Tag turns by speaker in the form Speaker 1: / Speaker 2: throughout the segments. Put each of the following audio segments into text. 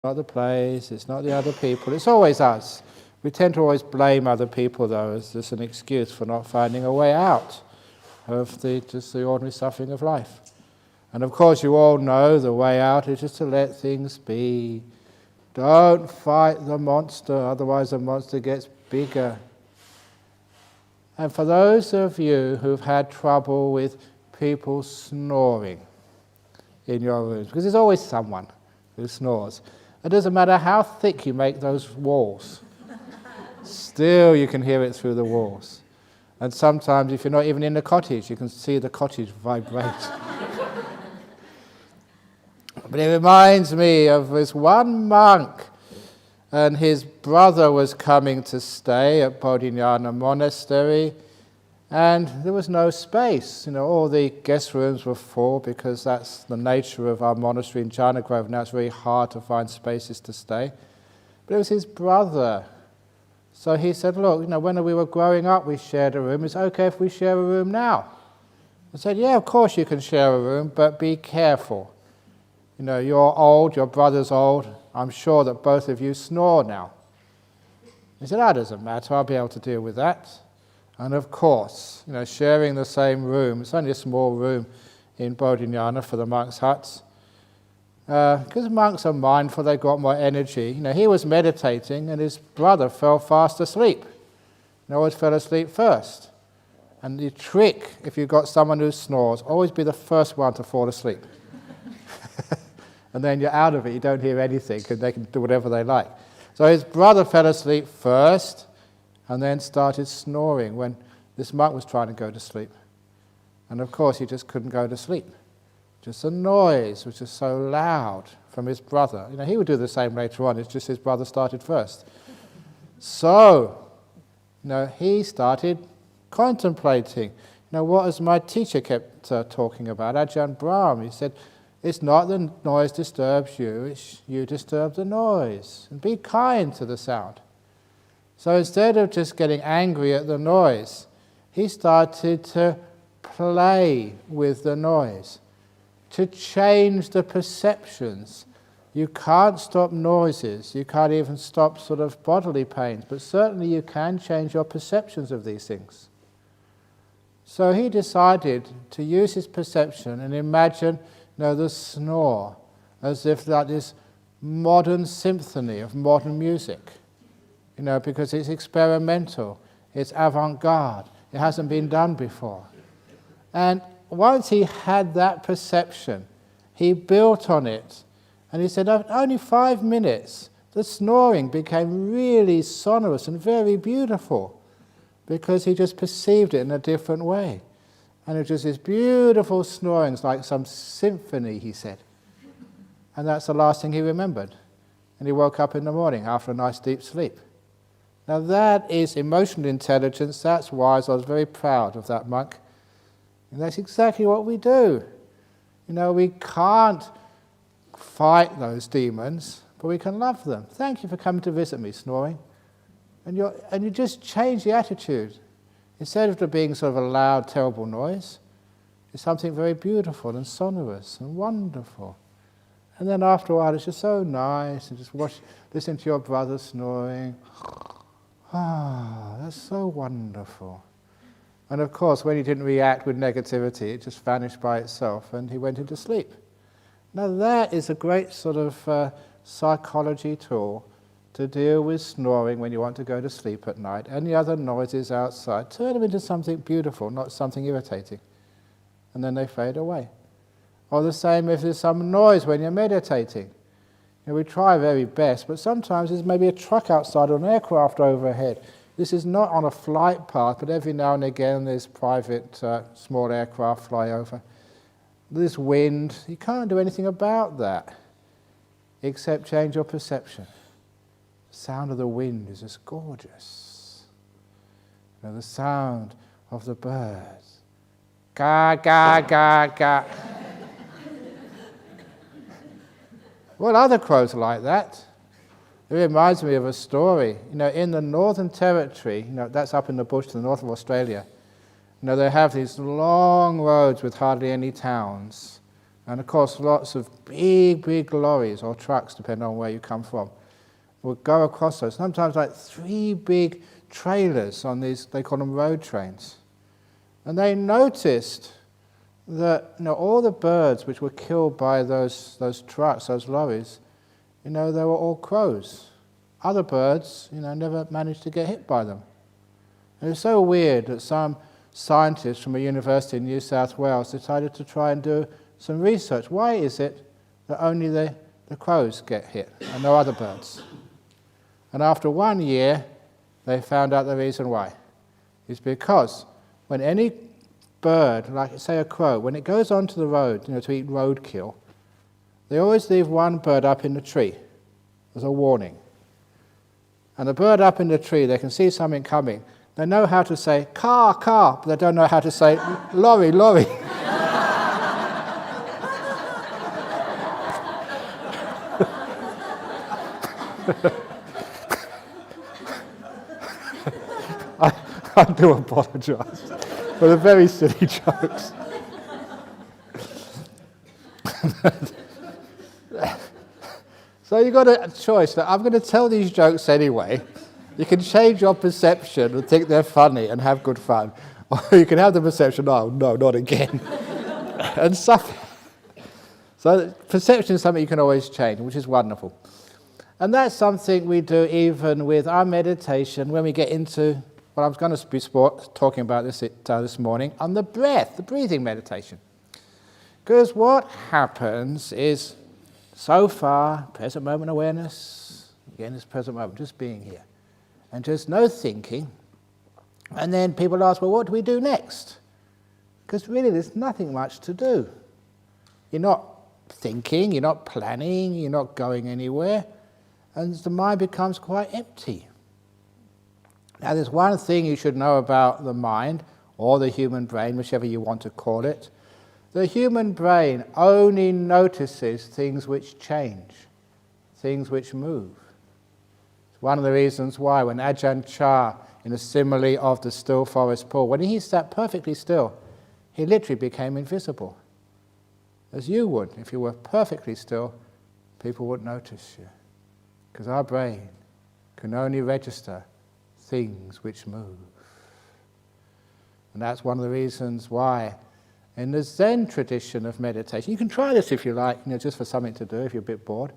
Speaker 1: not the place, it's not the other people, it's always us. We tend to always blame other people, though, as just an excuse for not finding a way out of just the ordinary suffering of life. And of course, you all know the way out is just to let things be. Don't fight the monster, otherwise the monster gets bigger. And for those of you who've had trouble with people snoring in your rooms, because there's always someone who snores. It doesn't matter how thick you make those walls. Still you can hear it through the walls. And sometimes if you're not even in the cottage, you can see the cottage vibrate. But it reminds me of this one monk, and his brother was coming to stay at Bodhinyana Monastery, and there was no space. All the guest rooms were full because that's the nature of our monastery in China Grove. Now it's very hard to find spaces to stay. But it was his brother. So he said, look, when we were growing up, we shared a room. It's okay if we share a room now. I said, yeah, of course you can share a room, but be careful. You're old, your brother's old. I'm sure that both of you snore now. He said, that doesn't matter, I'll be able to deal with that. And of course, sharing the same room, it's only a small room in Bodhinyana for the monks' huts. Because monks are mindful, they've got more energy. He was meditating and his brother fell fast asleep. He always fell asleep first. And the trick, if you've got someone who snores, always be the first one to fall asleep. And then you're out of it, you don't hear anything, and they can do whatever they like. So his brother fell asleep first, and then started snoring when this monk was trying to go to sleep. And of course he just couldn't go to sleep. Just the noise was just so loud from his brother. He would do the same later on, it's just his brother started first. So, he started contemplating. What as my teacher kept talking about, Ajahn Brahm, he said, it's not the noise disturbs you, it's you disturb the noise. And be kind to the sound. So instead of just getting angry at the noise, he started to play with the noise, to change the perceptions. You can't stop noises, you can't even stop sort of bodily pains, but certainly you can change your perceptions of these things. So he decided to use his perception and imagine the snore as if that is modern symphony of modern music. Because it's experimental, it's avant-garde, it hasn't been done before. And once he had that perception, he built on it, and he said, only 5 minutes, the snoring became really sonorous and very beautiful, because he just perceived it in a different way. And it was just this beautiful snoring, it's like some symphony, he said. And that's the last thing he remembered. And he woke up in the morning after a nice deep sleep. Now that is emotional intelligence, that's wise. I was very proud of that monk. And that's exactly what we do. We can't fight those demons, but we can love them. Thank you for coming to visit me, snoring. And you just change the attitude. Instead of it being sort of a loud, terrible noise, it's something very beautiful and sonorous and wonderful. And then after a while, it's just so nice, and just listen to your brother snoring. Ah, that's so wonderful. And of course, when he didn't react with negativity, it just vanished by itself, and he went into sleep. Now that is a great sort of psychology tool to deal with snoring when you want to go to sleep at night. Any other noises outside, turn them into something beautiful, not something irritating. And then they fade away. Or the same if there's some noise when you're meditating. We try our very best, but sometimes there's maybe a truck outside or an aircraft overhead. This is not on a flight path, but every now and again there's private small aircraft fly over. There's wind. You can't do anything about that except change your perception. The sound of the wind is just gorgeous. The sound of the birds. Ga, ga, ga, ga. Well, other crows are like that. It reminds me of a story. In the Northern Territory, that's up in the bush to the north of Australia, they have these long roads with hardly any towns. And of course, lots of big lorries or trucks, depending on where you come from, would go across those. Sometimes like 3 big trailers on these, they call them road trains. And they noticed that all the birds which were killed by those trucks, those lorries, they were all crows. Other birds, never managed to get hit by them. And it was so weird that some scientists from a university in New South Wales decided to try and do some research. Why is it that only the crows get hit and no other birds? And after 1 year, they found out the reason why. It's because when any bird, like say a crow, when it goes onto the road, to eat roadkill, they always leave one bird up in the tree as a warning. And the bird up in the tree, they can see something coming. They know how to say car, but they don't know how to say lorry. I do apologise for the very silly jokes. So you've got a choice that I'm going to tell these jokes anyway. You can change your perception and think they're funny and have good fun. Or you can have the perception, oh no, not again. And suffer. So perception is something you can always change, which is wonderful. And that's something we do even with our meditation when we get into what I was going to be talking about this morning, on the breath, the breathing meditation. Because what happens is, so far, present moment awareness, again this present moment, just being here. And just no thinking. And then people ask, well, what do we do next? Because really there's nothing much to do. You're not thinking, you're not planning, you're not going anywhere. And the mind becomes quite empty. Now there's one thing you should know about the mind, or the human brain, whichever you want to call it. The human brain only notices things which change, things which move. It's one of the reasons why when Ajahn in the simile of the still forest pool, when he sat perfectly still, he literally became invisible. As you would, if you were perfectly still, people wouldn't notice you. Because our brain can only register things which move. And that's one of the reasons why in the Zen tradition of meditation, you can try this if you like, just for something to do if you're a bit bored.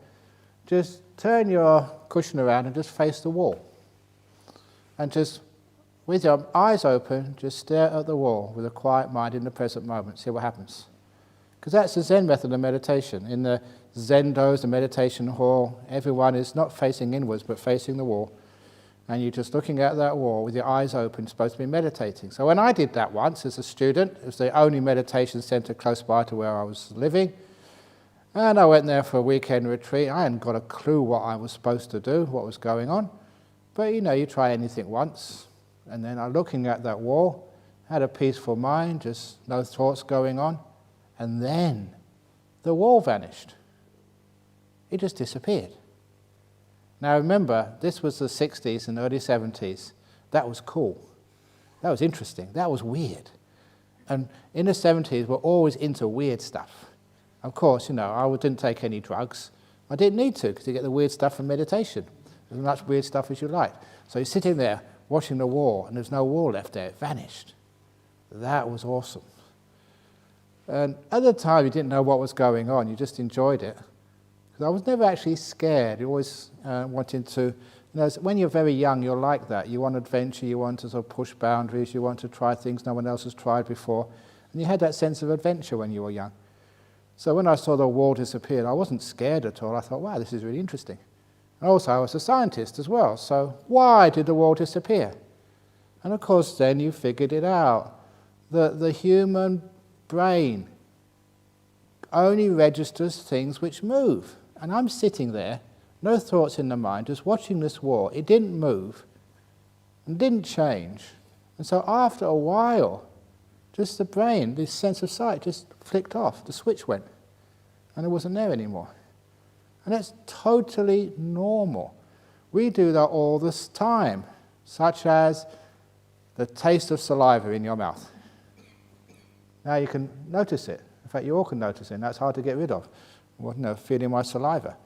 Speaker 1: Just turn your cushion around and just face the wall. And just, with your eyes open, just stare at the wall with a quiet mind in the present moment. See what happens. Because that's the Zen method of meditation. In the Zendos, the meditation hall, everyone is not facing inwards but facing the wall. And you're just looking at that wall with your eyes open, supposed to be meditating. So when I did that once as a student, it was the only meditation centre close by to where I was living. And I went there for a weekend retreat. I hadn't got a clue what I was supposed to do, what was going on. But you try anything once. And then I'm looking at that wall, had a peaceful mind, just no thoughts going on. And then the wall vanished. It just disappeared. Now remember, this was the 60s and early 70s. That was cool. That was interesting. That was weird. And in the 70s, we're always into weird stuff. Of course, I didn't take any drugs. I didn't need to, because you get the weird stuff from meditation. As much weird stuff as you like. So you're sitting there watching the wall, and there's no wall left there. It vanished. That was awesome. And at the time, you didn't know what was going on. You just enjoyed it. Because I was never actually scared. You always wanted to, when you're very young, you're like that. You want adventure, you want to sort of push boundaries, you want to try things no one else has tried before. And you had that sense of adventure when you were young. So when I saw the wall disappear, I wasn't scared at all. I thought, wow, this is really interesting. And also, I was a scientist as well. So why did the wall disappear? And of course, then you figured it out. The human brain only registers things which move. And I'm sitting there, no thoughts in the mind, just watching this wall. It didn't move and didn't change. And so after a while, just the brain, this sense of sight, just flicked off. The switch went. And it wasn't there anymore. And that's totally normal. We do that all this time, such as the taste of saliva in your mouth. Now you can notice it. fact, you all can notice it, and that's hard to get rid of. Well, feeling my saliva.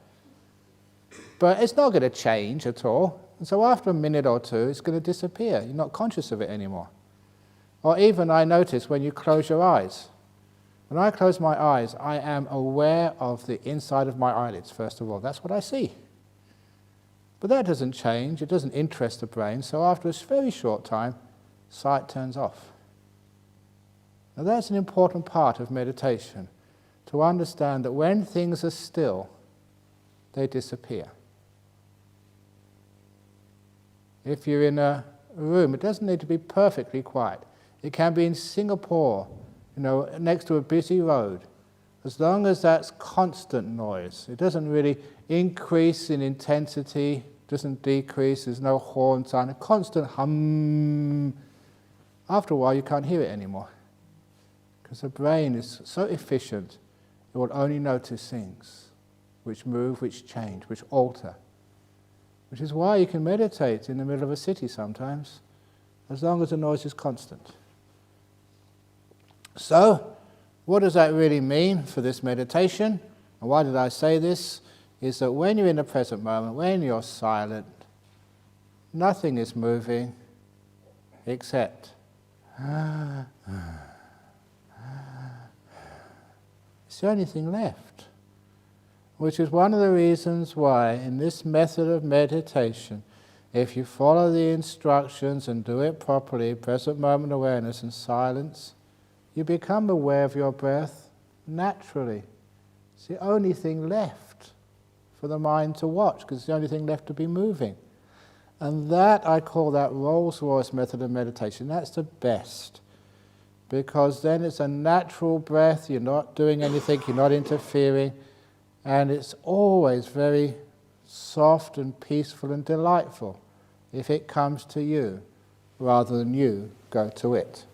Speaker 1: But it's not going to change at all. And so after a minute or two, it's going to disappear. You're not conscious of it anymore. Or even I notice when you close your eyes. When I close my eyes, I am aware of the inside of my eyelids, first of all. That's what I see. But that doesn't change. It doesn't interest the brain. So after a very short time, sight turns off. Now that's an important part of meditation, to understand that when things are still, they disappear. If you're in a room, it doesn't need to be perfectly quiet. It can be in Singapore, next to a busy road. As long as that's constant noise, it doesn't really increase in intensity, doesn't decrease, there's no horn sound, a constant hum. After a while you can't hear it anymore, because the brain is so efficient, it will only notice things which move, which change, which alter. Which is why you can meditate in the middle of a city sometimes, as long as the noise is constant. So, what does that really mean for this meditation? And why did I say this? Is that when you're in the present moment, when you're silent, nothing is moving except it's the only thing left. Which is one of the reasons why in this method of meditation, if you follow the instructions and do it properly, present moment awareness and silence, you become aware of your breath naturally. It's the only thing left for the mind to watch, because it's the only thing left to be moving. And that, I call that Rolls-Royce method of meditation. That's the best. Because then it's a natural breath, you're not doing anything, you're not interfering, and it's always very soft and peaceful and delightful if it comes to you rather than you go to it.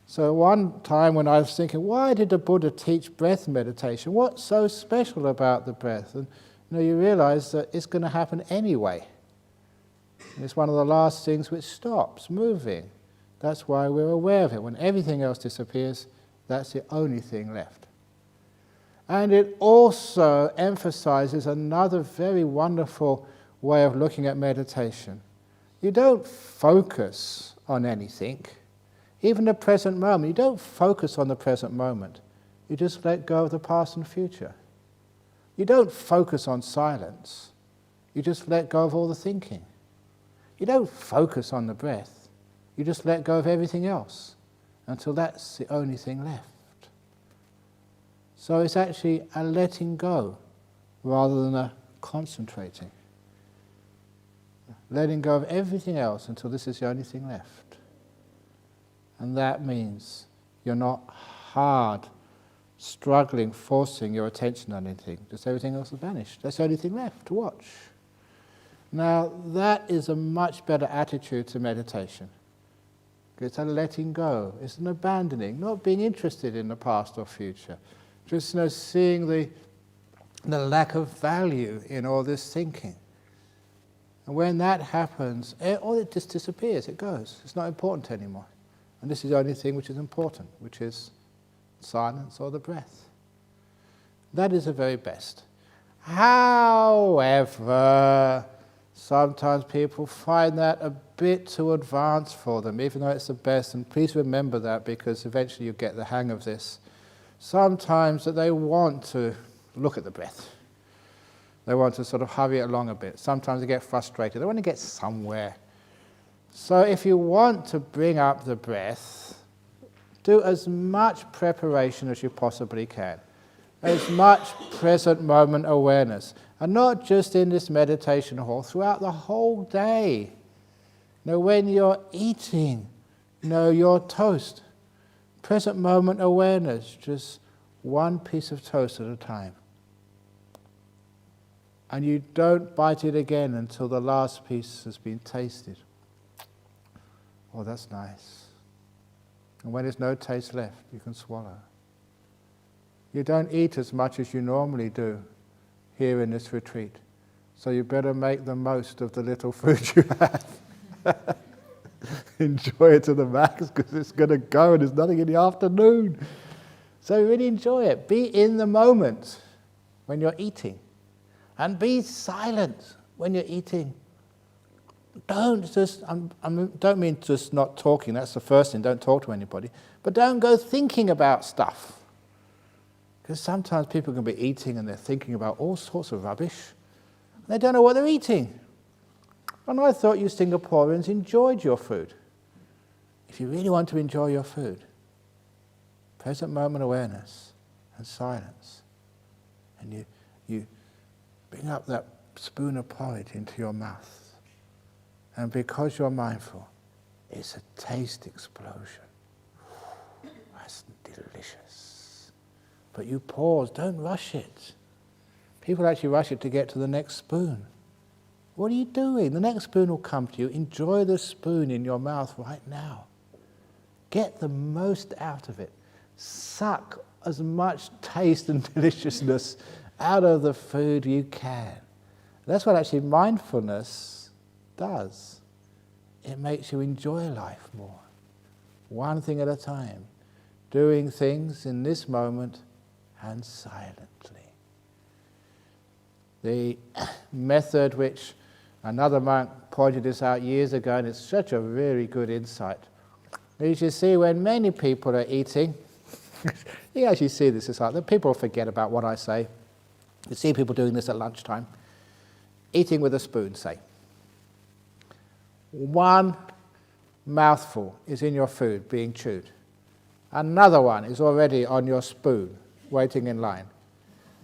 Speaker 1: So one time when I was thinking, why did the Buddha teach breath meditation? What's so special about the breath? And you realize that it's going to happen anyway. And it's one of the last things which stops moving. That's why we're aware of it. When everything else disappears, that's the only thing left. And it also emphasizes another very wonderful way of looking at meditation. You don't focus on anything. Even the present moment, you don't focus on the present moment. You just let go of the past and future. You don't focus on silence. You just let go of all the thinking. You don't focus on the breath. You just let go of everything else until that's the only thing left. So it's actually a letting go rather than a concentrating. Letting go of everything else until this is the only thing left. And that means you're not hard, struggling, forcing your attention on anything. Just everything else has vanished. That's the only thing left to watch. Now, that is a much better attitude to meditation. It's a letting go. It's an abandoning, not being interested in the past or future. Just seeing the lack of value in all this thinking. And when that happens, it just disappears, it goes. It's not important anymore. And this is the only thing which is important, which is silence or the breath. That is the very best. However, sometimes people find that a bit too advanced for them, even though it's the best, and please remember that because eventually you get the hang of this. Sometimes that they want to look at the breath. They want to sort of hurry it along a bit. Sometimes they get frustrated. They want to get somewhere. So if you want to bring up the breath, do as much preparation as you possibly can. As much present moment awareness. And not just in this meditation hall, throughout the whole day. When you're eating, your toast. Present moment awareness, just one piece of toast at a time. And you don't bite it again until the last piece has been tasted. Oh, that's nice. And when there's no taste left, you can swallow. You don't eat as much as you normally do here in this retreat. So you better make the most of the little food you have. Enjoy it to the max because it's going to go and there's nothing in the afternoon. So really enjoy it. Be in the moment when you're eating. And be silent when you're eating. Don't just, don't mean just not talking, that's the first thing, don't talk to anybody. But don't go thinking about stuff. Because sometimes people can be eating and they're thinking about all sorts of rubbish. They don't know what they're eating. And I thought you Singaporeans enjoyed your food. If you really want to enjoy your food, present moment awareness and silence. And you bring up that spoon of porridge into your mouth. And because you're mindful, it's a taste explosion. That's delicious. But you pause, don't rush it. People actually rush it to get to the next spoon. What are you doing? The next spoon will come to you. Enjoy the spoon in your mouth right now. Get the most out of it. Suck as much taste and deliciousness out of the food you can. That's what actually mindfulness does. It makes you enjoy life more. One thing at a time. Doing things in this moment and silently. The method which another monk pointed this out years ago, and it's such a very good insight. You should see when many people are eating, you actually see this, it's like that people forget about what I say. You see people doing this at lunchtime. Eating with a spoon, say. One mouthful is in your food being chewed. Another one is already on your spoon, waiting in line.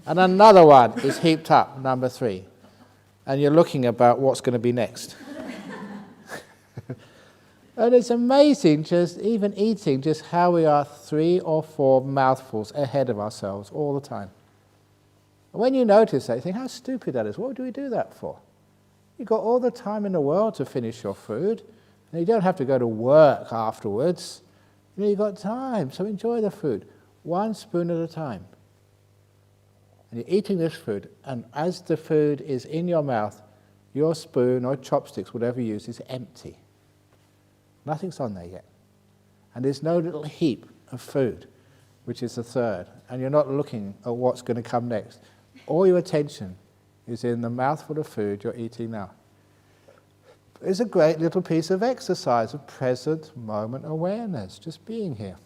Speaker 1: And another one is heaped up, number 3. And you're looking about what's going to be next. And it's amazing, just even eating, just how we are 3 or 4 mouthfuls ahead of ourselves all the time. And when you notice that, you think, how stupid that is. What do we do that for? You've got all the time in the world to finish your food, and you don't have to go to work afterwards. You've got time, so enjoy the food. 1 spoon at a time. And you're eating this food, and as the food is in your mouth, your spoon or chopsticks, whatever you use, is empty. Nothing's on there yet. And there's no little heap of food, which is the third, and you're not looking at what's going to come next. All your attention is in the mouthful of food you're eating now. It's a great little piece of exercise of present moment awareness, just being here.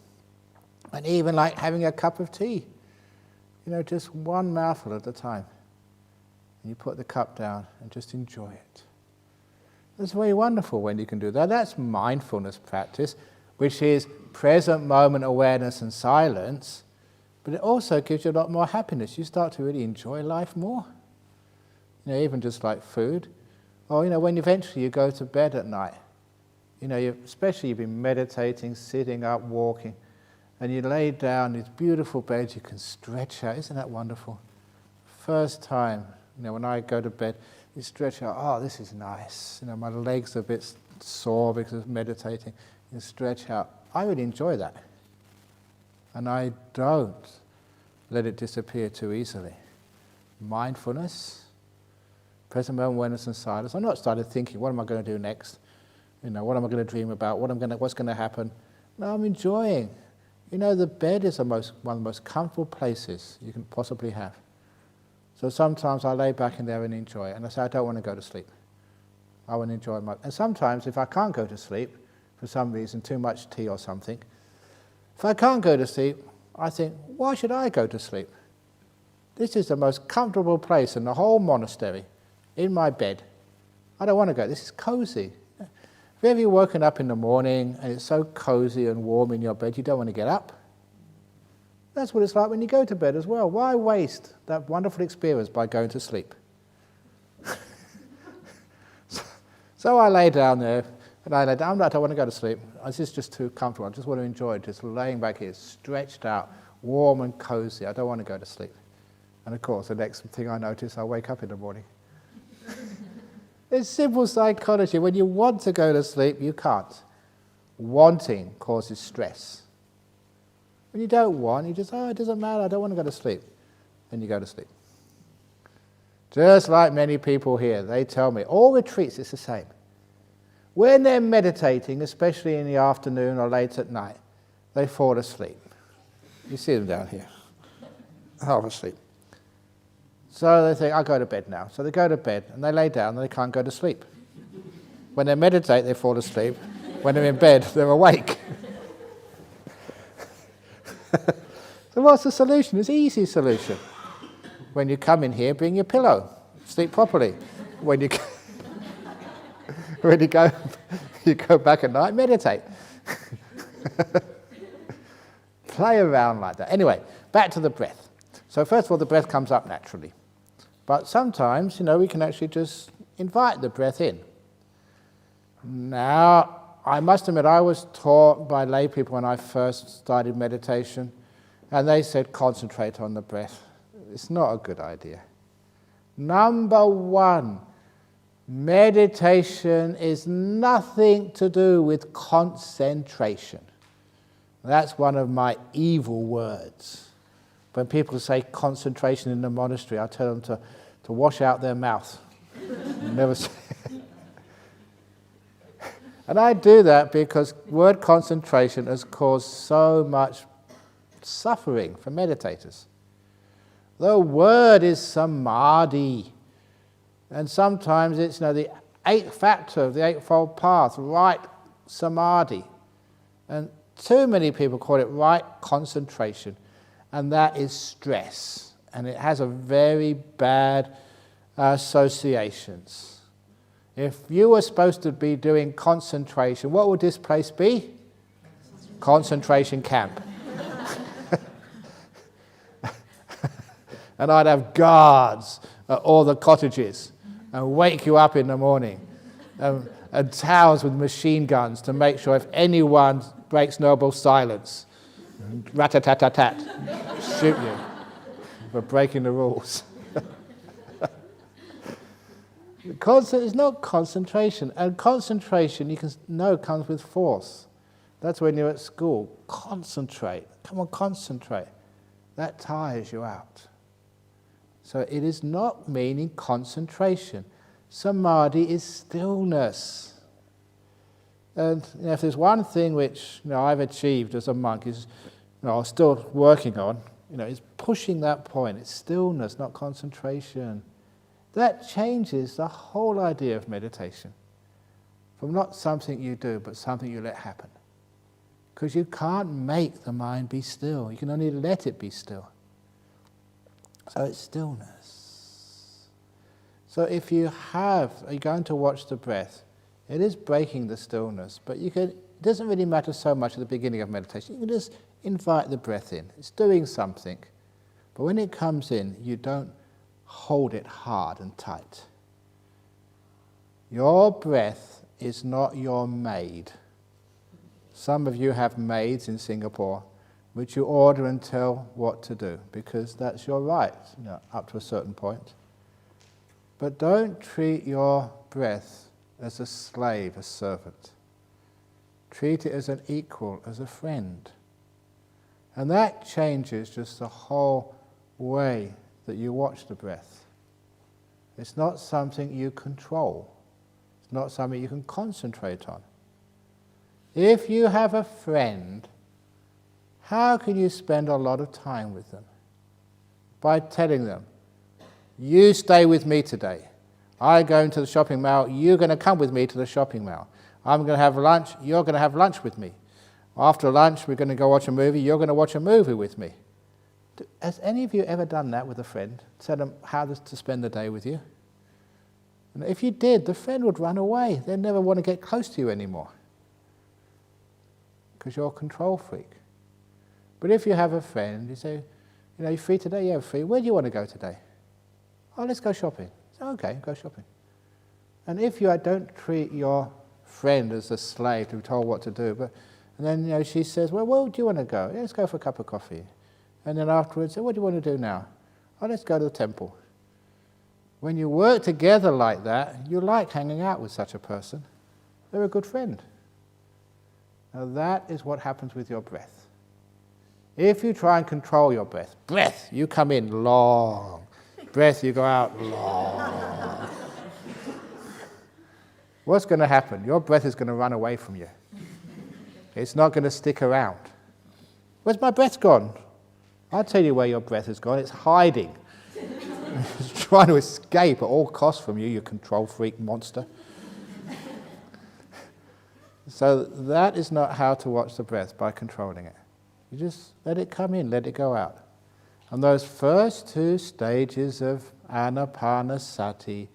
Speaker 1: And even like having a cup of tea, just 1 mouthful at a time. And you put the cup down and just enjoy it. It's very wonderful when you can do that. That's mindfulness practice, which is present moment awareness and silence, but it also gives you a lot more happiness. You start to really enjoy life more. Even just like food. Or, when eventually you go to bed at night, especially you've been meditating, sitting up, walking, and you lay down in this beautiful bed, you can stretch out. Isn't that wonderful? First time, when I go to bed, you stretch out, oh, this is nice. My legs are a bit sore because of meditating. You stretch out. I really enjoy that. And I don't let it disappear too easily. Mindfulness, present moment awareness and silence. I'm not started thinking, what am I going to do next? What am I going to dream about? What's going to happen? No, I'm enjoying. The bed is one of the most comfortable places you can possibly have. So sometimes I lay back in there and enjoy it. And I say, I don't want to go to sleep. I want to enjoy my... And sometimes if I can't go to sleep, for some reason, too much tea or something, if I can't go to sleep, I think, why should I go to sleep? This is the most comfortable place in the whole monastery, in my bed. I don't want to go. This is cozy. Have you ever woken up in the morning and it's so cozy and warm in your bed you don't want to get up? That's what it's like when you go to bed as well. Why waste that wonderful experience by going to sleep? So I lay down there, and I don't want to go to sleep. This is just too comfortable. I just want to enjoy it, just laying back here, stretched out, warm and cozy. I don't want to go to sleep. And of course, the next thing I notice, I wake up in the morning. It's simple psychology. When you want to go to sleep, you can't. Wanting causes stress. When you don't want, you just, it doesn't matter, I don't want to go to sleep. Then you go to sleep. Just like many people here, they tell me, all retreats, it's the same. When they're meditating, especially in the afternoon or late at night, they fall asleep. You see them down here, half asleep. So they think, I'll go to bed now. So they go to bed and they lay down and they can't go to sleep. When they meditate, they fall asleep. When they're in bed, they're awake. So what's the solution? It's an easy solution. When you come in here, bring your pillow. Sleep properly. When you go back at night, meditate. Play around like that. Anyway, back to the breath. So first of all, the breath comes up naturally. But sometimes, we can actually just invite the breath in. Now, I must admit, I was taught by lay people when I first started meditation, and they said, concentrate on the breath. It's not a good idea. Number one, meditation is nothing to do with concentration. That's one of my evil words. When people say concentration in the monastery, I tell them to wash out their mouth. Never say it. And I do that because word concentration has caused so much suffering for meditators. The word is samadhi. And sometimes it's the eighth factor of the Eightfold Path, right samadhi. And too many people call it right concentration. And that is stress. And it has a very bad associations. If you were supposed to be doing concentration, what would this place be? Concentration camp. And I'd have guards at all the cottages and wake you up in the morning. And towers with machine guns to make sure if anyone breaks noble silence, rat-a-tat-tat-tat, shoot you for breaking the rules. It's not concentration. And concentration, you can know, comes with force. That's when you're at school. Concentrate. Come on, concentrate. That tires you out. So it is not meaning concentration. Samadhi is stillness. And if there's one thing which I've achieved as a monk, is I'm still working on, is pushing that point. It's stillness, not concentration. That changes the whole idea of meditation. From not something you do, but something you let happen. Because you can't make the mind be still. You can only let it be still. So it's stillness. So if you're going to watch the breath, it is breaking the stillness, but it doesn't really matter so much at the beginning of meditation. You can just invite the breath in. It's doing something. But when it comes in, you don't hold it hard and tight. Your breath is not your maid. Some of you have maids in Singapore, which you order and tell what to do, because that's your right, up to a certain point. But don't treat your breath as a slave, a servant. Treat it as an equal, as a friend. And that changes just the whole way that you watch the breath. It's not something you control. It's not something you can concentrate on. If you have a friend, how can you spend a lot of time with them? By telling them, you stay with me today. I go into the shopping mall, you're going to come with me to the shopping mall. I'm going to have lunch, you're going to have lunch with me. After lunch, we're going to go watch a movie, you're going to watch a movie with me. Has any of you ever done that with a friend? Tell them how to spend the day with you? And if you did, the friend would run away. They'd never want to get close to you anymore. Because you're a control freak. But if you have a friend, you say, you free today? Yeah, free. Where do you want to go today? Oh, let's go shopping. So, okay, go shopping. And if you don't treat your friend as a slave to be told what to do, and then she says, well, where do you want to go? Yeah, let's go for a cup of coffee. And then afterwards, what do you want to do now? Oh, let's go to the temple. When you work together like that, you like hanging out with such a person. They're a good friend. Now that is what happens with your breath. If you try and control your breath, you come in long. Breath, you go out long. What's going to happen? Your breath is going to run away from you. It's not going to stick around. Where's my breath gone? I'll tell you where your breath has gone. It's hiding. It's trying to escape at all costs from you, you control freak monster. So that is not how to watch the breath, by controlling it. You just let it come in, let it go out. And those first two stages of anapanasati,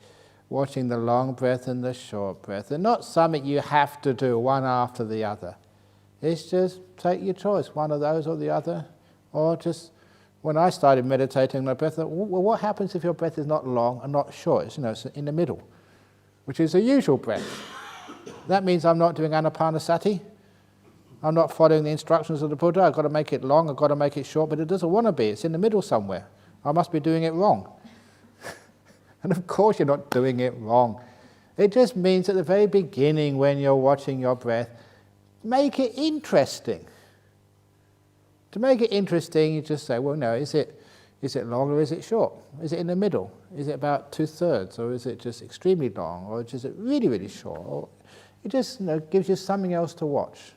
Speaker 1: watching the long breath and the short breath, they're not something you have to do one after the other. It's just take your choice, one of those or the other. Or just, when I started meditating on the breath, I thought, well, what happens if your breath is not long and not short? It's, it's in the middle, which is the usual breath. That means I'm not doing anapanasati. I'm not following the instructions of the Buddha. I've got to make it long, I've got to make it short, but it doesn't want to be. It's in the middle somewhere. I must be doing it wrong. And of course you're not doing it wrong. It just means at the very beginning when you're watching your breath, make it interesting. To make it interesting, you just say, well, no, is it long or is it short? Is it in the middle? Is it about 2/3? Or is it just extremely long? Or is it really, really short? Or it just gives you something else to watch.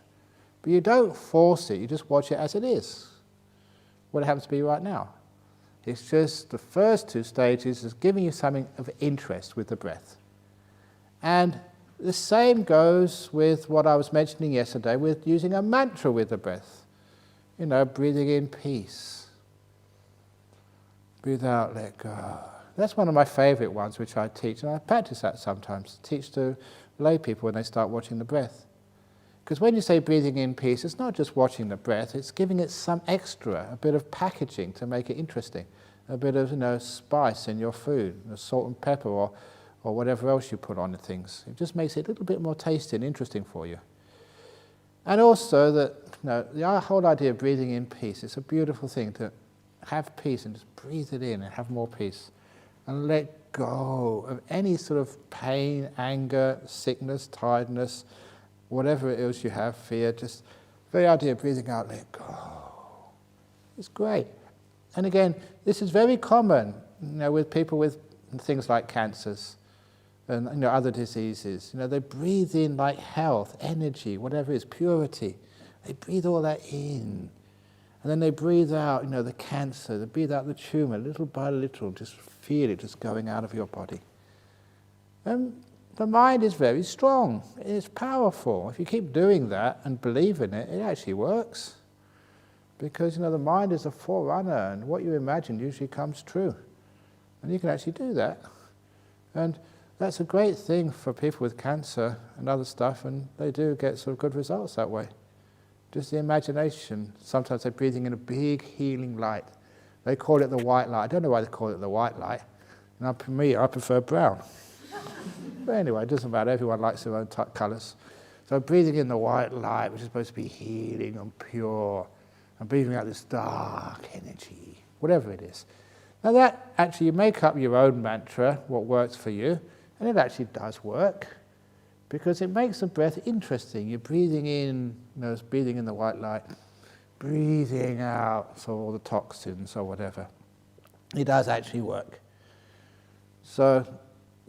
Speaker 1: But you don't force it, you just watch it as it is. What it happens to be right now. It's just the first two stages is giving you something of interest with the breath. And the same goes with what I was mentioning yesterday with using a mantra with the breath. Breathing in peace. Breathe out, let go. That's one of my favorite ones which I teach, and I practice that sometimes, teach to lay people when they start watching the breath. Because when you say breathing in peace, it's not just watching the breath, it's giving it some extra, a bit of packaging to make it interesting, a bit of spice in your food, salt and pepper or whatever else you put on the things. It just makes it a little bit more tasty and interesting for you. And also that the whole idea of breathing in peace, it's a beautiful thing to have peace and just breathe it in and have more peace. And let go of any sort of pain, anger, sickness, tiredness, whatever it is you have, fear, just the idea of breathing out, let go. It's great. And again, this is very common, with people with things like cancers and other diseases. They breathe in like health, energy, whatever it is, purity. They breathe all that in. And then they breathe out, the cancer, they breathe out the tumor, little by little, just feel it just going out of your body. And the mind is very strong, it's powerful. If you keep doing that and believe in it, it actually works. Because the mind is a forerunner, and what you imagine usually comes true. And you can actually do that. And that's a great thing for people with cancer and other stuff, and they do get sort of good results that way. Just the imagination. Sometimes they're breathing in a big healing light. They call it the white light. I don't know why they call it the white light. And for me, I prefer brown. But anyway, it doesn't matter. Everyone likes their own colours. So breathing in the white light, which is supposed to be healing and pure, and breathing out this dark energy, whatever it is. Now that actually, you make up your own mantra, what works for you, and it actually does work, because it makes the breath interesting. You're breathing in, it's breathing in the white light, breathing out, so all the toxins or whatever. It does actually work. So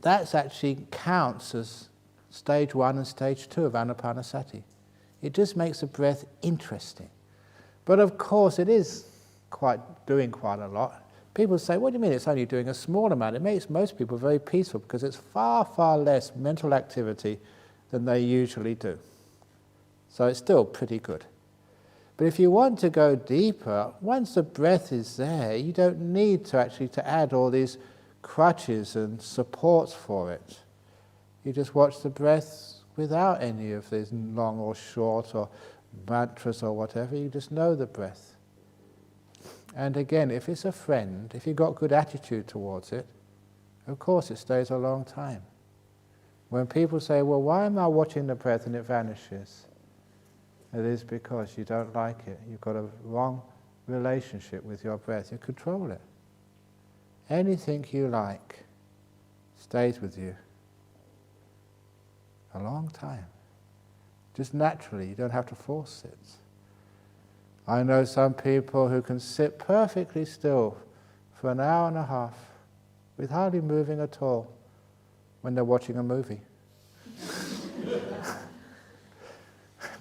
Speaker 1: that actually counts as stage 1 and stage 2 of anapanasati. It just makes the breath interesting. But of course it is doing quite a lot. People say, what do you mean it's only doing a small amount? It makes most people very peaceful because it's far, far less mental activity than they usually do. So it's still pretty good. But if you want to go deeper, once the breath is there, you don't need to add all these crutches and supports for it. You just watch the breath without any of these long or short or mantras or whatever. You just know the breath. And again, if it's a friend, if you've got good attitude towards it, of course it stays a long time. When people say, well, why am I watching the breath and it vanishes? It is because you don't like it. You've got a wrong relationship with your breath. You control it. Anything you like stays with you a long time. Just naturally, you don't have to force it. I know some people who can sit perfectly still for an hour and a half with hardly moving at all when they're watching a movie.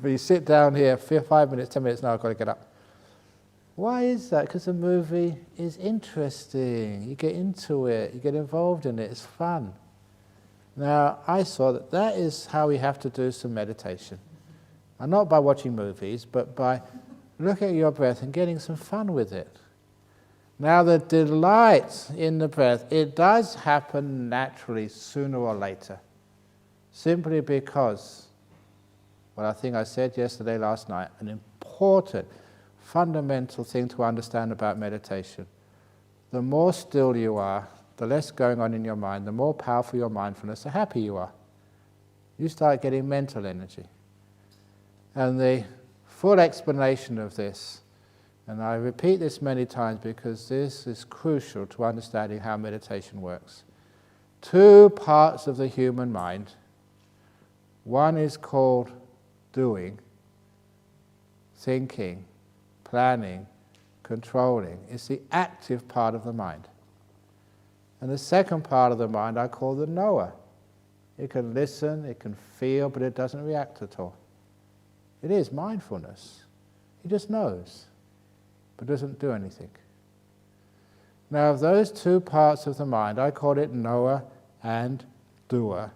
Speaker 1: But you sit down here, 5 minutes, 10 minutes, now I've got to get up. Why is that? Because the movie is interesting. You get into it, you get involved in it, it's fun. Now, I saw that that is how we have to do some meditation. And not by watching movies, but by looking at your breath and getting some fun with it. Now, the delight in the breath, it does happen naturally sooner or later. Simply because, well, I think I said yesterday, last night, an important, fundamental thing to understand about meditation. The more still you are, the less going on in your mind, the more powerful your mindfulness, the happier you are. You start getting mental energy. And the full explanation of this, and I repeat this many times because this is crucial to understanding how meditation works. Two parts of the human mind. One is called doing, thinking, planning, controlling. It's the active part of the mind. And the second part of the mind I call the knower. It can listen, it can feel, but it doesn't react at all. It is mindfulness. It just knows, but doesn't do anything. Now, of those two parts of the mind, I call it knower and doer.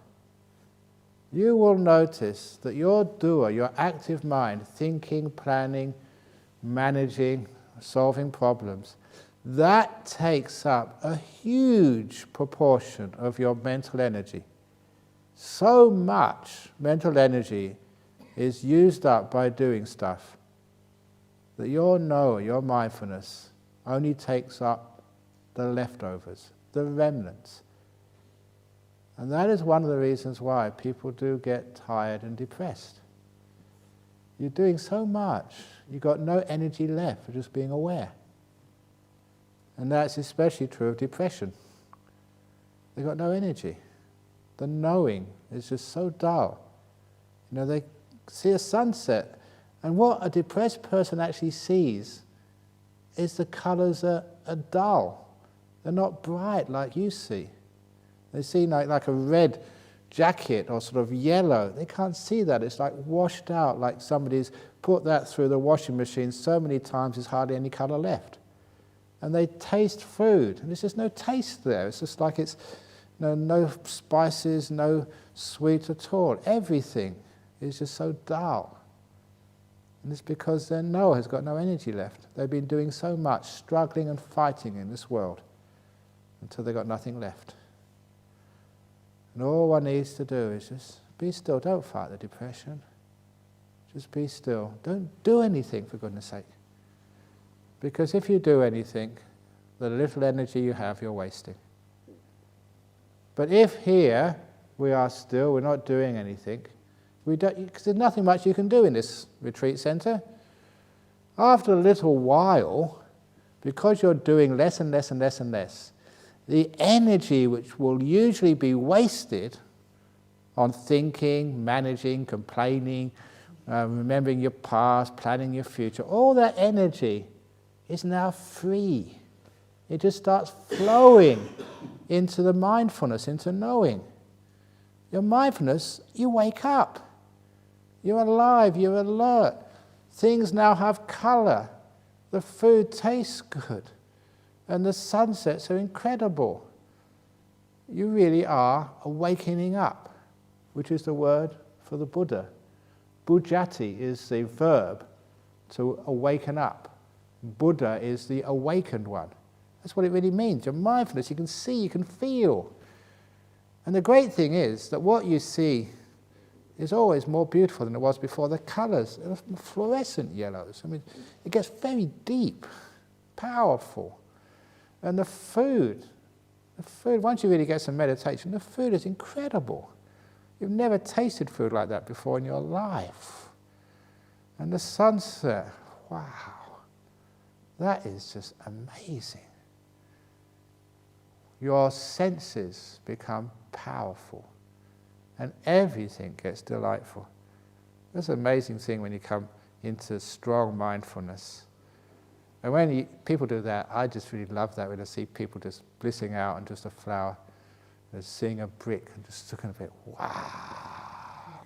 Speaker 1: You will notice that your doer, your active mind, thinking, planning, managing, solving problems, that takes up a huge proportion of your mental energy. So much mental energy is used up by doing stuff that your knower, your mindfulness, only takes up the leftovers, the remnants. And that is one of the reasons why people do get tired and depressed. You're doing so much, you've got no energy left for just being aware. And that's especially true of depression. They've got no energy. The knowing is just so dull. You know, they see a sunset, and what a depressed person actually sees is the colours are dull. They're not bright like you see. They see like a red jacket or sort of yellow. They can't see that. It's like washed out, like somebody's put that through the washing machine so many times there's hardly any colour left. And they taste food, and there's just no taste there. It's just like it's no spices, no sweet at all. Everything is just so dull. And it's because their knower has got no energy left. They've been doing so much, struggling and fighting in this world, until they've got nothing left. And all one needs to do is just be still. Don't fight the depression. Just be still. Don't do anything, for goodness sake. Because if you do anything, the little energy you have, you're wasting. But if here we are still, we're not doing anything, because there's nothing much you can do in this retreat center. After a little while, because you're doing less and less and less and less, the energy which will usually be wasted on thinking, managing, complaining, remembering your past, planning your future, all that energy is now free. It just starts flowing into the mindfulness, into knowing. Your mindfulness, you wake up. You're alive, you're alert. Things now have colour. The food tastes good. And the sunsets are incredible. You really are awakening up, which is the word for the Buddha. Bujati is the verb to awaken up. Buddha is the awakened one. That's what it really means. Your mindfulness, you can see, you can feel. And the great thing is that what you see is always more beautiful than it was before. The colours are fluorescent yellows. I mean, it gets very deep, powerful. And the food, once you really get some meditation, the food is incredible. You've never tasted food like that before in your life. And the sunset, wow, that is just amazing. Your senses become powerful, and everything gets delightful. That's an amazing thing when you come into strong mindfulness. And when people do that, I just really love that when I see people just blissing out on just a flower, just seeing a brick and just looking at it, wow,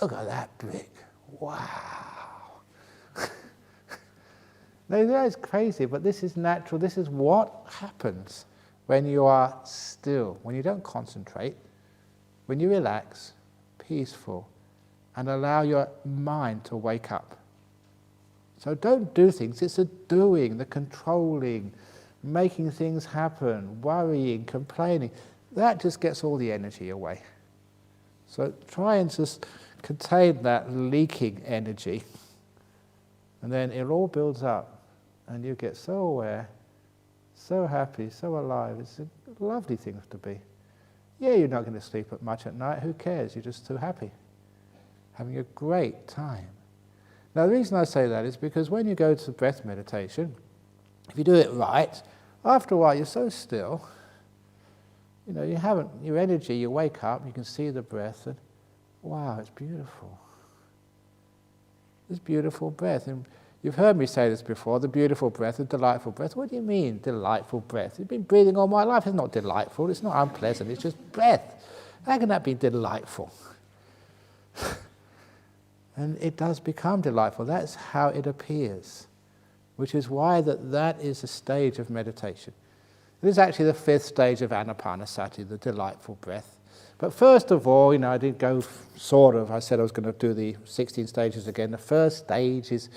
Speaker 1: look at that brick, wow. Now, that is crazy, but this is natural. This is what happens when you are still, when you don't concentrate, when you relax, peaceful, and allow your mind to wake up. So don't do things, it's the doing, the controlling, making things happen, worrying, complaining. That just gets all the energy away. So try and just contain that leaking energy, and then it all builds up, and you get so aware, so happy, so alive. It's a lovely thing to be. Yeah, you're not going to sleep much at night, who cares? You're just too happy, having a great time. Now, the reason I say that is because when you go to breath meditation, if you do it right, after a while you're so still, you know, you haven't, your energy, you wake up, you can see the breath, and wow, it's beautiful. This beautiful breath. And you've heard me say this before, the beautiful breath, the delightful breath. What do you mean, delightful breath? You've been breathing all my life. It's not delightful, it's not unpleasant, it's just breath. How can that be delightful? And it does become delightful. That's how it appears, which is why that is a stage of meditation. It is actually the fifth stage of anapanasati, the delightful breath. But first of all, you know, I did go I said I was going to do the 16 stages again. The first stage is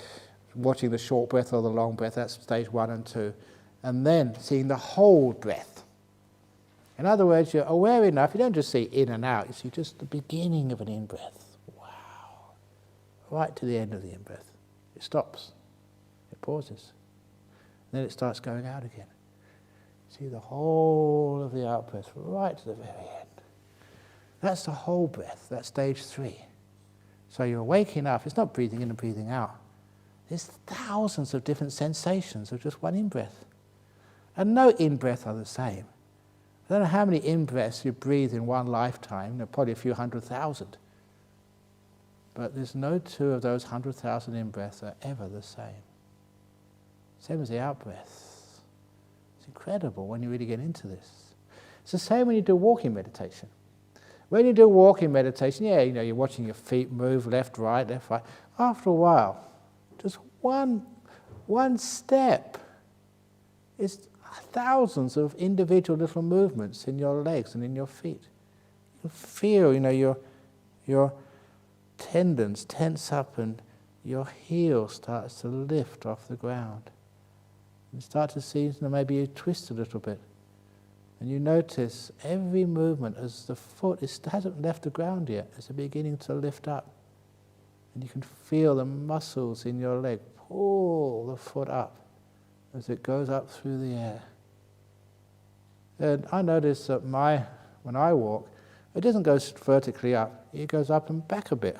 Speaker 1: watching the short breath or the long breath. That's stage 1 and 2. And then seeing the whole breath. In other words, you're aware enough, you don't just see in and out, you see just the beginning of an in-breath. Right to the end of the in-breath. It stops. It pauses. Then it starts going out again. See the whole of the out-breath right to the very end. That's the whole breath. That's stage 3. So you're waking up. It's not breathing in and breathing out. There's thousands of different sensations of just one in-breath. And no in-breath are the same. I don't know how many in-breaths you breathe in one lifetime. There are probably a few 100,000. But there's no two of those 100,000 in-breaths are ever the same. Same as the out-breath. It's incredible when you really get into this. It's the same when you do walking meditation. When you do walking meditation, yeah, you know, you're watching your feet move left, right. After a while, just one step is thousands of individual little movements in your legs and in your feet. You feel, you know, your tendons tense up and your heel starts to lift off the ground. You start to see, you know, maybe you twist a little bit. And you notice every movement as the foot hasn't left the ground yet, it's beginning to lift up. And you can feel the muscles in your leg pull the foot up as it goes up through the air. And I notice that when I walk, it doesn't go vertically up, it goes up and back a bit.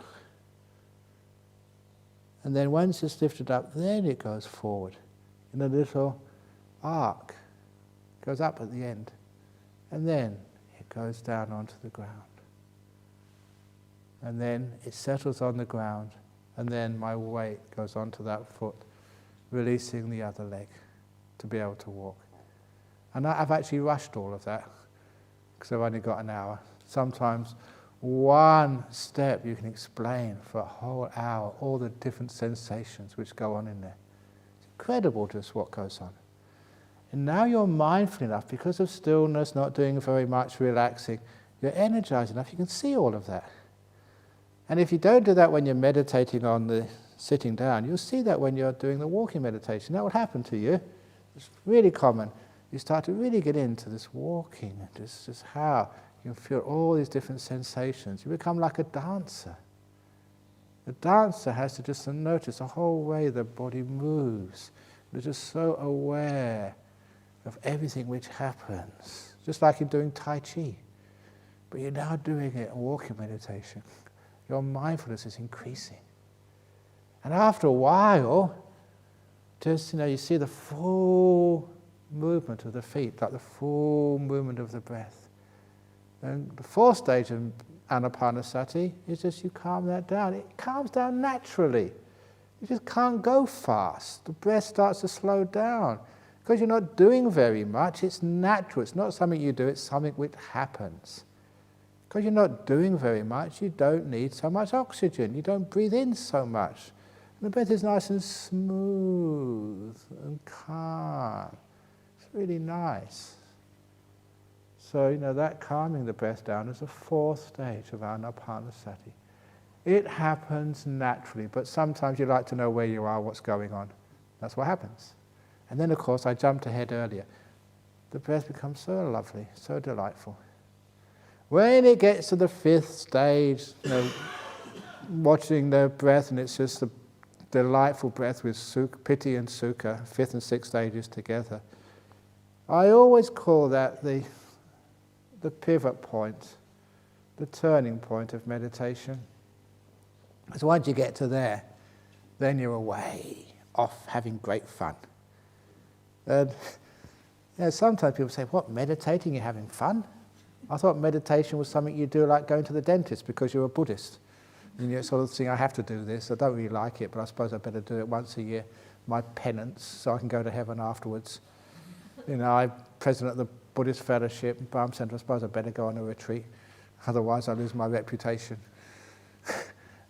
Speaker 1: And then once it's lifted up, then it goes forward in a little arc. It goes up at the end. And then it goes down onto the ground. And then it settles on the ground, and then my weight goes onto that foot, releasing the other leg to be able to walk. And I've actually rushed all of that, because I've only got an hour. Sometimes one step you can explain for a whole hour, all the different sensations which go on in there. It's incredible just what goes on. And now you're mindful enough, because of stillness, not doing very much, relaxing, you're energized enough, you can see all of that. And if you don't do that when you're meditating on the sitting down, you'll see that when you're doing the walking meditation. That will happen to you. It's really common. You start to really get into this walking, and just how you can feel all these different sensations. You become like a dancer. The dancer has to just notice the whole way the body moves. They're just so aware of everything which happens, just like you're doing Tai Chi. But you're now doing it in walking meditation. Your mindfulness is increasing. And after a while, just, you know, you see the full movement of the feet, like the full movement of the breath. And the fourth stage of anapanasati is just you calm that down. It calms down naturally. You just can't go fast. The breath starts to slow down. Because you're not doing very much, it's natural. It's not something you do, it's something which happens. Because you're not doing very much, you don't need so much oxygen. You don't breathe in so much. The breath is nice and smooth and calm. It's really nice. So, that calming the breath down is the fourth stage of anapanasati. It happens naturally, but sometimes you like to know where you are, what's going on. That's what happens. And then, of course, I jumped ahead earlier. The breath becomes so lovely, so delightful. When it gets to the fifth stage, watching the breath, and it's just the delightful breath with piti and sukha, fifth and sixth stages together. I always call that the pivot point, the turning point of meditation. Because once you get to there, then you're away, off having great fun. And sometimes people say, what, meditating, you're having fun? I thought meditation was something you do like going to the dentist because you're a Buddhist. And you sort of think, I have to do this, I don't really like it, but I suppose I better do it once a year, my penance, so I can go to heaven afterwards. I'm president of the Buddhist Fellowship, Brahm Center, I suppose I better go on a retreat, otherwise I lose my reputation.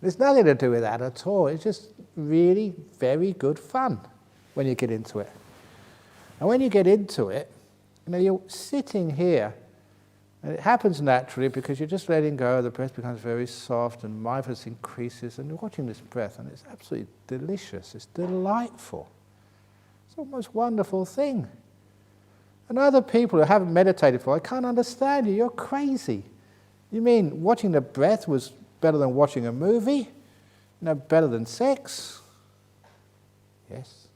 Speaker 1: There's nothing to do with that at all, it's just really very good fun when you get into it. And when you get into it, you're sitting here, and it happens naturally because you're just letting go, the breath becomes very soft and mindfulness increases, and you're watching this breath, and it's absolutely delicious, it's delightful. It's the most wonderful thing. And other people who haven't meditated before, I can't understand you, you're crazy. You mean watching the breath was better than watching a movie? Better than sex? Yes.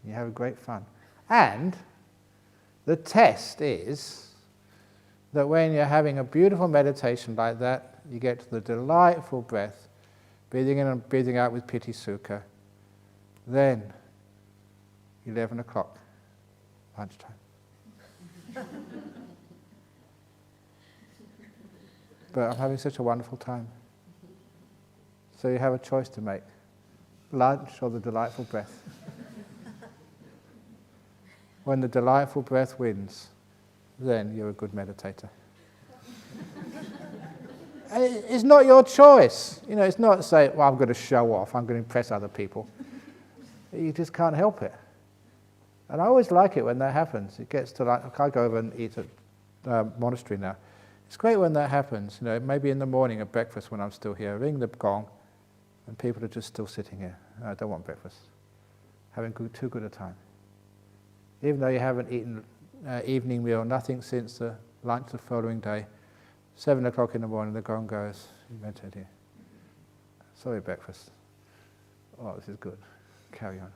Speaker 1: You have great fun. And the test is that when you're having a beautiful meditation like that, you get to the delightful breath, breathing in and breathing out with piti sukha, then 11 o'clock, lunchtime. But I'm having such a wonderful time. So you have a choice to make, lunch or the delightful breath. When the delightful breath wins, then you're a good meditator. It's not your choice. It's not say, well, I'm going to show off, I'm going to impress other people. You just can't help it. And I always like it when that happens. It gets to I go over and eat at the monastery now. It's great when that happens. Maybe in the morning at breakfast when I'm still here, ring the gong, and people are just still sitting here. I don't want breakfast. Having too good a time. Even though you haven't eaten evening meal, nothing since the lunch the following day, 7 o'clock in the morning, the gong goes, you meditate here. Sorry, breakfast. Oh, this is good. Carry on.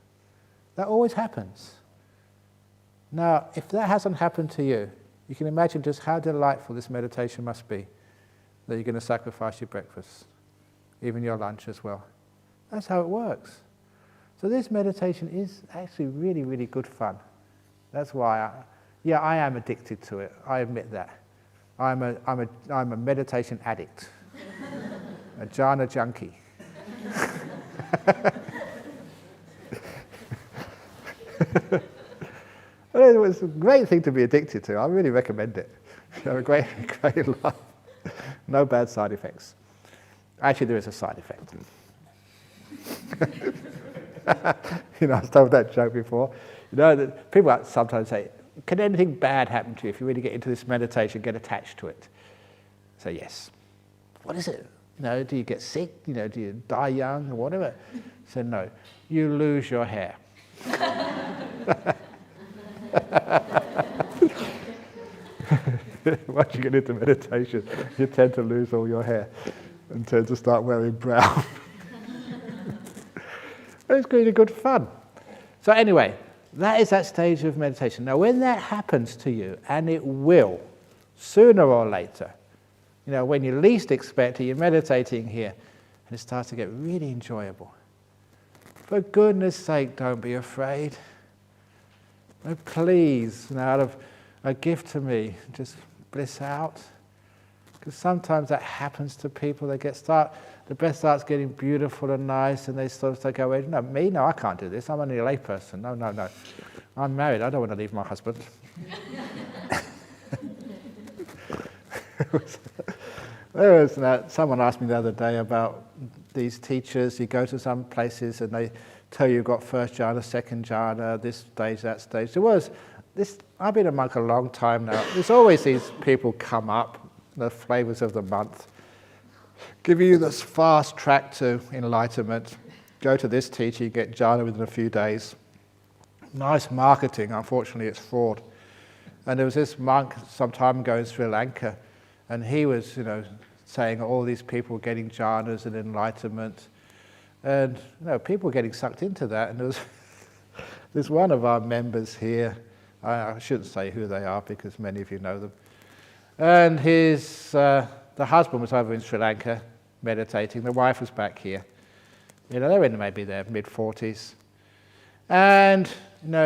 Speaker 1: That always happens. Now, if that hasn't happened to you, you can imagine just how delightful this meditation must be, that you're going to sacrifice your breakfast, even your lunch as well. That's how it works. So this meditation is actually really, really good fun. That's why I am addicted to it. I admit that. I'm a meditation addict, a jhana junkie. Well, it's a great thing to be addicted to. I really recommend it. You have a great life. No bad side effects. Actually, there is a side effect. I was told that joke before. That people sometimes say, can anything bad happen to you if you really get into this meditation, get attached to it? So yes. What is it? Do you get sick? Do you die young or whatever? So no, you lose your hair. Once you get into meditation, you tend to lose all your hair and tend to start wearing brown. It's really good fun. So anyway, that is that stage of meditation. Now when that happens to you, and it will, sooner or later, when you least expect it, you're meditating here, and it starts to get really enjoyable. For goodness sake, don't be afraid. Oh, please, out of a gift to me, just bliss out. Because sometimes that happens to people. The breath starts getting beautiful and nice, and they sort of go, no, me? No, I can't do this. I'm only a lay person. No. I'm married. I don't want to leave my husband. Someone asked me the other day about these teachers. You go to some places and they tell you you've got first jhana, second jhana, this stage, that stage. I've been a monk a long time now. There's always these people come up, the flavors of the month, give you this fast track to enlightenment. Go to this teacher, you get jhana within a few days. Nice marketing, unfortunately it's fraud. And there was this monk some time ago in Sri Lanka, and he was, saying all these people were getting jhanas and enlightenment. And people were getting sucked into that. And there's one of our members here, I shouldn't say who they are because many of you know them. And the husband was over in Sri Lanka meditating, the wife was back here. They were in maybe their mid-40s. And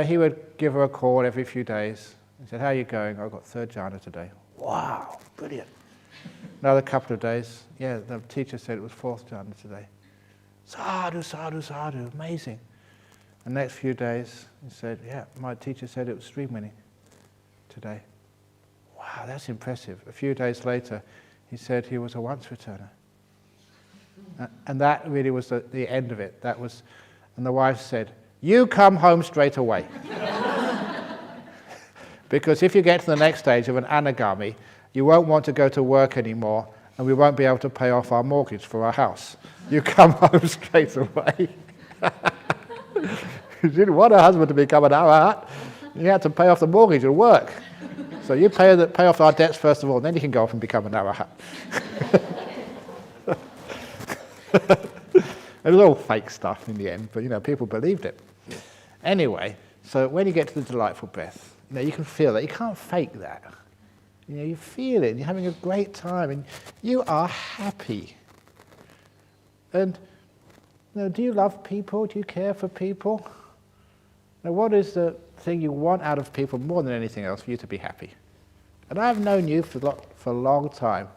Speaker 1: he would give her a call every few days. He said, "How are you going?" "I've got third jhana today." "Wow, brilliant." Another couple of days, "Yeah, the teacher said it was fourth jhana today." "Sadhu, sadhu, sadhu, amazing." The next few days, he said, "Yeah, my teacher said it was stream winning today." "Wow, that's impressive." A few days later, he said he was a once returner. And that really was the end of it. And the wife said, "You come home straight away." Because if you get to the next stage of an anagami, you won't want to go to work anymore, and we won't be able to pay off our mortgage for our house. You come home straight away. You didn't want a husband to become an arahat. You had to pay off the mortgage and work. So you pay off our debts first of all, and then you can go off and become an arahat. It was all fake stuff in the end, but people believed it. Anyway, so when you get to the delightful breath, you can feel that. You can't fake that. You feel it, and you're having a great time, and you are happy. And do you love people? Do you care for people? Now, what is the thing you want out of people more than anything else for you to be happy? And I've known you for a long time,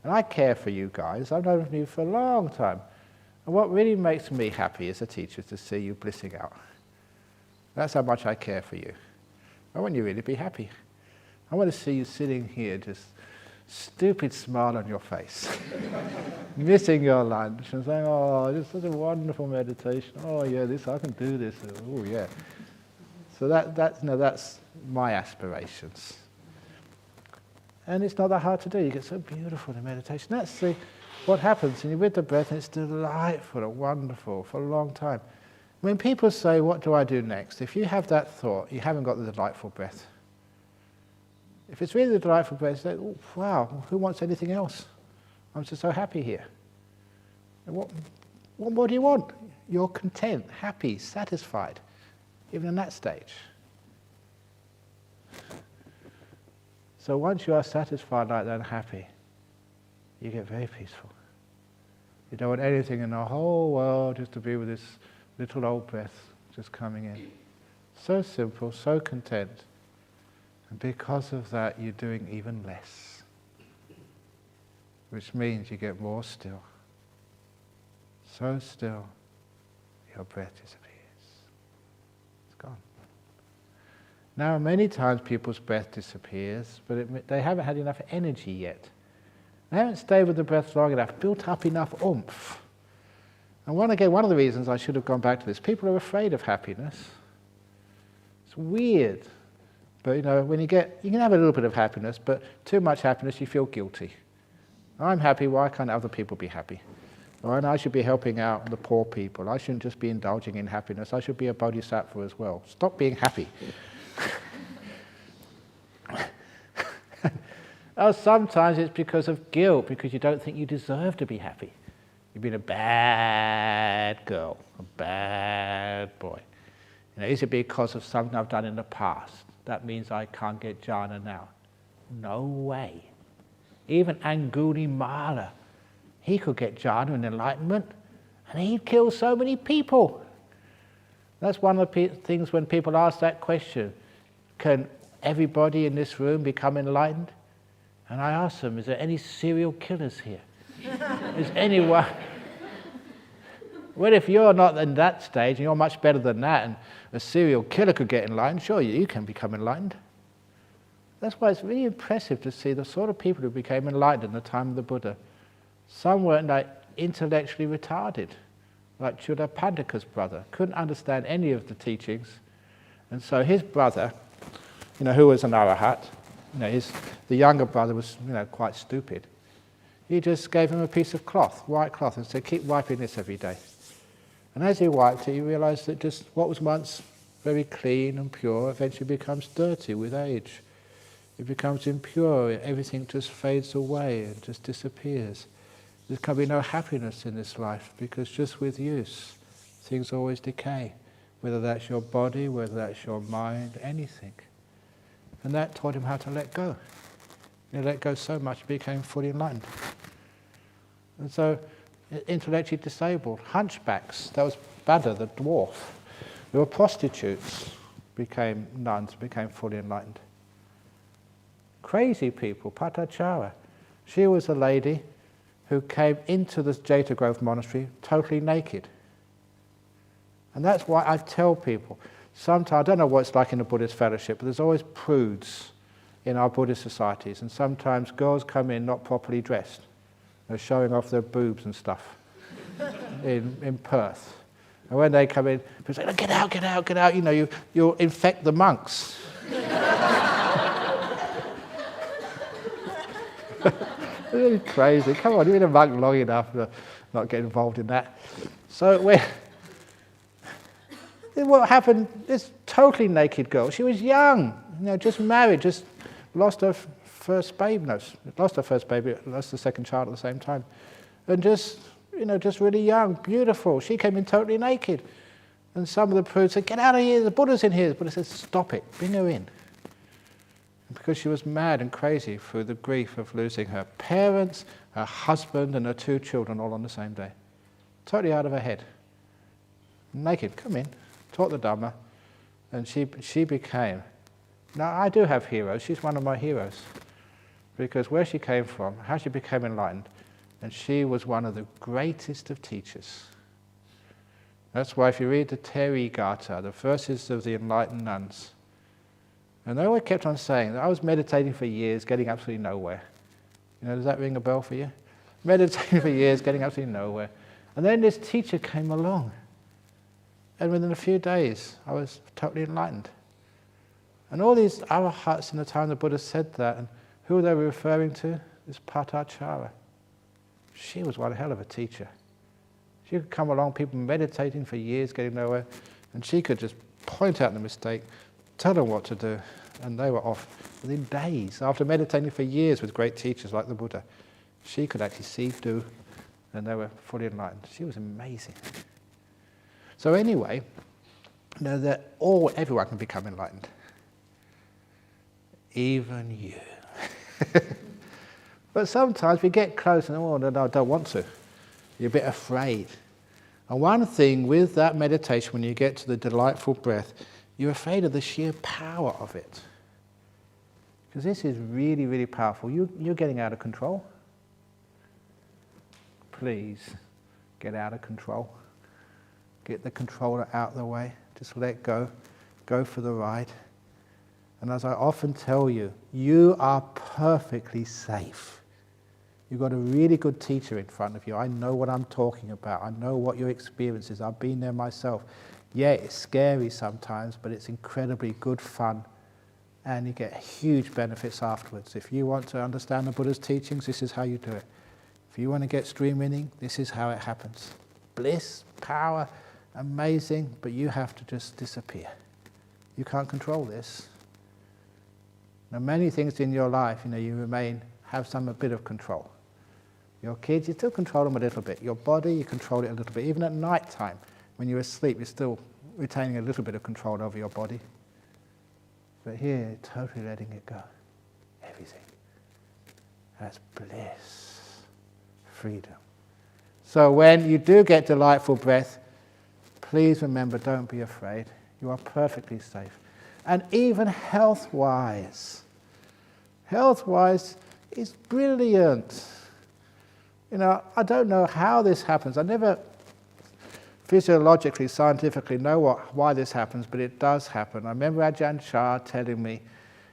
Speaker 1: and I care for you guys. I've known you for a long time. And what really makes me happy as a teacher is to see you blissing out. That's how much I care for you. I want you really to be happy. I want to see you sitting here, just stupid smile on your face, missing your lunch, and saying, "Oh, this is such a wonderful meditation. Oh yeah, I can do this. Oh yeah." So that's my aspirations. And it's not that hard to do. You get so beautiful in meditation. That's what happens, and you're with the breath, and it's delightful and wonderful for a long time. When people say, "What do I do next?" if you have that thought, you haven't got the delightful breath. If it's really the delightful breath, you say, "Oh, wow, who wants anything else? I'm just so happy here." And what more do you want? You're content, happy, satisfied, even in that stage. So once you are satisfied like that and happy, you get very peaceful. You don't want anything in the whole world just to be with this little old breath just coming in. So simple, so content. And because of that, you're doing even less. Which means you get more still. So still, your breath disappears. It's gone. Now, many times people's breath disappears, but they haven't had enough energy yet. They haven't stayed with the breath long enough, built up enough oomph. And one of the reasons I should have gone back to this, people are afraid of happiness. It's weird. But when you can have a little bit of happiness, but too much happiness, you feel guilty. I'm happy, why can't other people be happy? Or I should be helping out the poor people. I shouldn't just be indulging in happiness, I should be a bodhisattva as well. Stop being happy. Sometimes it's because of guilt, because you don't think you deserve to be happy. You've been a bad girl, a bad boy. Is it because of something I've done in the past? That means I can't get jhana now. No way. Even Angulimala, he could get jhana and enlightenment, and he'd kill so many people. That's one of the things when people ask that question, can everybody in this room become enlightened? And I ask them, is there any serial killers here? Is anyone? Well, if you're not in that stage, and you're much better than that, and a serial killer could get enlightened, sure, you can become enlightened. That's why it's really impressive to see the sort of people who became enlightened in the time of the Buddha. Some were like intellectually retarded, like Chuddapandika's brother, couldn't understand any of the teachings. And so his brother, who was an arahat, the younger brother was, quite stupid. He just gave him a piece of cloth, white cloth, and said, keep wiping this every day. And as he wiped it, he realized that just what was once very clean and pure eventually becomes dirty with age. It becomes impure, everything just fades away and just disappears. There can be no happiness in this life, because just with use, things always decay, whether that's your body, whether that's your mind, anything. And that taught him how to let go. He let go so much, he became fully enlightened. And so, intellectually disabled, hunchbacks, that was Bada, the dwarf. There were prostitutes, became nuns, became fully enlightened. Crazy people, Patachara. She was a lady who came into the Jeta Grove monastery totally naked. And that's why I tell people, sometimes, I don't know what it's like in a Buddhist fellowship, but there's always prudes in our Buddhist societies, and sometimes girls come in not properly dressed. They're showing off their boobs and stuff in Perth. And when they come in, people say, get out, get out, get out, you'll infect the monks. It's crazy. Come on, you've been a monk long enough to not get involved in that. So what happened, this totally naked girl, she was young, just married, just lost her first baby, lost the second child at the same time. And just really young, beautiful. She came in totally naked. And some of the prudes said, get out of here, the Buddha's in here. The Buddha said, stop it, bring her in. Because she was mad and crazy through the grief of losing her parents, her husband, and her 2 children all on the same day. Totally out of her head. Naked, come in, taught the Dhamma, and she became. Now, I do have heroes. She's one of my heroes. Because where she came from, how she became enlightened, and she was one of the greatest of teachers. That's why if you read the Therigatha, the verses of the enlightened nuns, and they always kept on saying that I was meditating for years, getting absolutely nowhere. Does that ring a bell for you? Meditating for years, getting absolutely nowhere. And then this teacher came along. And within a few days, I was totally enlightened. And all these arahats in the time the Buddha said that, and who they were referring to? This Patachara. She was one hell of a teacher. She could come along, people meditating for years, getting nowhere, and she could just point out the mistake, tell them what to do, and they were off within days. After meditating for years with great teachers like the Buddha, she could actually see, do, and they were fully enlightened. She was amazing. So anyway, that everyone can become enlightened. Even you. But sometimes we get close and, no, I don't want to. You're a bit afraid. And one thing with that meditation, when you get to the delightful breath, you're afraid of the sheer power of it. Because this is really, really powerful. You're getting out of control. Please, get out of control. Get the controller out of the way. Just let go. Go for the ride. And as I often tell you, you are perfectly safe. You've got a really good teacher in front of you. I know what I'm talking about. I know what your experience is. I've been there myself. Yeah, it's scary sometimes, but it's incredibly good fun, and you get huge benefits afterwards. If you want to understand the Buddha's teachings, this is how you do it. If you want to get stream winning, this is how it happens. Bliss, power, amazing, but you have to just disappear. You can't control this. Now, many things in your life, you have a bit of control. Your kids, you still control them a little bit. Your body, you control it a little bit. Even at night time, when you're asleep, you're still retaining a little bit of control over your body. But here, totally letting it go. Everything. That's bliss. Freedom. So when you do get delightful breath, please remember, don't be afraid. You are perfectly safe. And even health-wise. Health-wise is brilliant. I don't know how this happens. I never physiologically, scientifically know why this happens, but it does happen. I remember Ajahn Chah telling me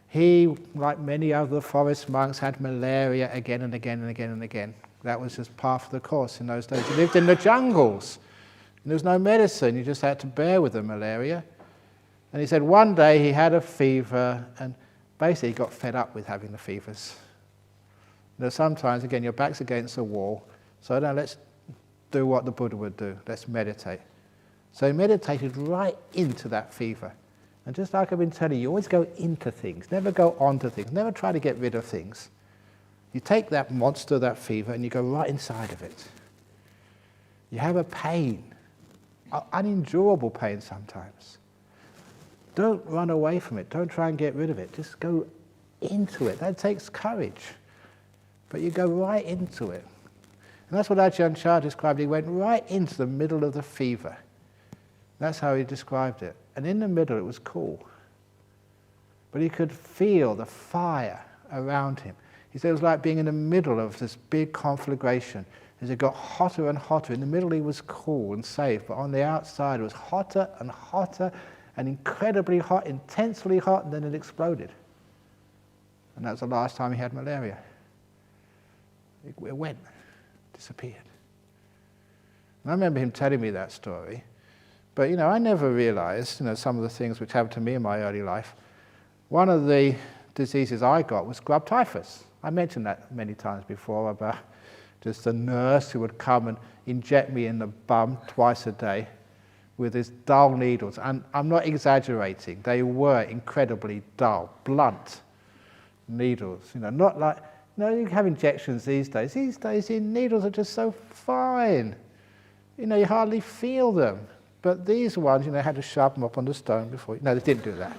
Speaker 1: he, like many other forest monks, had malaria again and again and again and again. That was just part of the course in those days. You lived in the jungles. And there was no medicine. You just had to bear with the malaria. And he said one day he had a fever, and basically he got fed up with having the fevers. Sometimes, again, your back's against the wall, so now let's do what the Buddha would do. Let's meditate. So he meditated right into that fever. And just like I've been telling you, always go into things, never go onto things, never try to get rid of things. You take that monster, that fever, and you go right inside of it. You have a pain, unendurable pain sometimes. Don't run away from it. Don't try and get rid of it. Just go into it. That takes courage. But you go right into it. And that's what Ajahn described. He went right into the middle of the fever. That's how he described it. And in the middle it was cool. But he could feel the fire around him. He said it was like being in the middle of this big conflagration. As it got hotter and hotter. In the middle he was cool and safe, but on the outside it was hotter and hotter and incredibly hot, intensely hot, and then it exploded. And that was the last time he had malaria. It went, disappeared. And I remember him telling me that story. But, I never realized, some of the things which happened to me in my early life. One of the diseases I got was scrub typhus. I mentioned that many times before about just a nurse who would come and inject me in the bum twice a day with these dull needles. And I'm not exaggerating. They were incredibly dull, blunt needles. Not like, you have injections these days. These days, the needles are just so fine. You hardly feel them. But these ones, had to shove them up on the stone before. No, they didn't do that.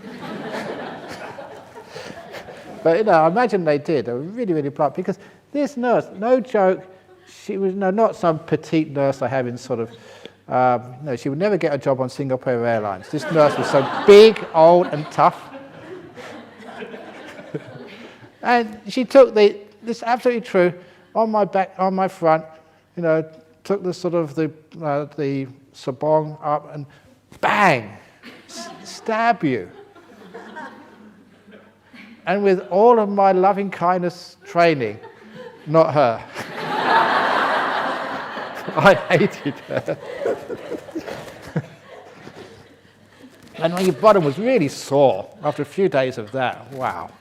Speaker 1: But, I imagine they did. They were really, really blunt. Because this nurse, no joke, she was not some petite nurse I have in sort of, she would never get a job on Singapore Airlines. This nurse was so big, old, and tough. And she took this is absolutely true, on my back, on my front, took the sort of the sabong up and bang, stab you. And with all of my loving kindness training, not her. I hated her. And my bottom was really sore after a few days of that. Wow.